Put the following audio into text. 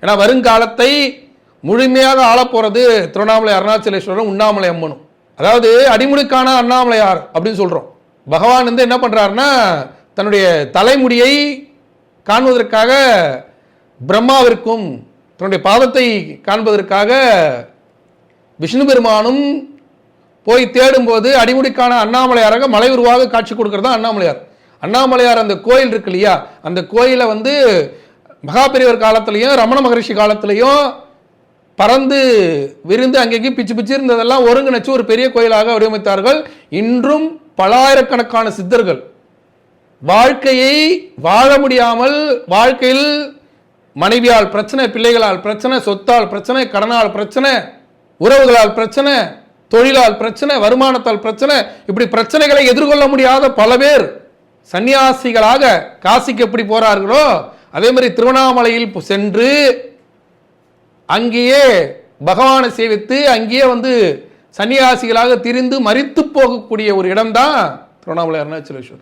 ஏன்னா வருங்காலத்தை முழுமையாக ஆளப்போறது திருவண்ணாமலை அருணாச்சலேஸ்வரரும் உண்ணாமலை அம்மனும். அதாவது அடிமுடிக்கான அண்ணாமலையார் அப்படின்னு சொல்றோம். பகவான் வந்து என்ன பண்றாருன்னா தன்னுடைய தலைமுடியை காண்பதற்காக பிரம்மாவிற்கும் தன்னுடைய பாதத்தை காண்பதற்காக விஷ்ணு பெருமானும் போய் தேடும்போது அடிமுடிக்கான அண்ணாமலையாராக மலை உருவாக காட்சி கொடுக்கறது தான் அண்ணாமலையார். அண்ணாமலையார் அந்த கோயில் இருக்கு இல்லையா, அந்த கோயிலை வந்து மகாபெரியவர் காலத்திலையும் ரமண மகரிஷி காலத்திலையும் பறந்து விருந்து அங்கேயும் பிச்சு பிச்சு இருந்ததெல்லாம் ஒருங்கிணைச்சு ஒரு பெரிய கோயிலாக வடிவமைத்தார்கள். இன்றும் பலாயிரக்கணக்கான சித்தர்கள் வாழ்க்கையை வாழ முடியாமல் வாழ்க்கையில் மனைவியால் பிரச்சனை, பிள்ளைகளால் பிரச்சனை, சொத்தால் பிரச்சனை, கடனால் பிரச்சனை, உறவுகளால் பிரச்சனை, தொழிலால் பிரச்சனை, வருமானத்தால் பிரச்சனை, இப்படி பிரச்சனைகளை எதிர்கொள்ள முடியாத பல பேர் சன்னியாசிகளாக காசிக்கு எப்படி போறார்களோ அதே மாதிரி திருவண்ணாமலையில் சென்று அங்கேயே பகவானை சேவித்து அங்கேயே வந்து சன்னியாசிகளாக திரிந்து மரித்து போகக்கூடிய ஒரு இடம்தான் திருவண்ணாமலை அருணாச்சலேஸ்வரர்.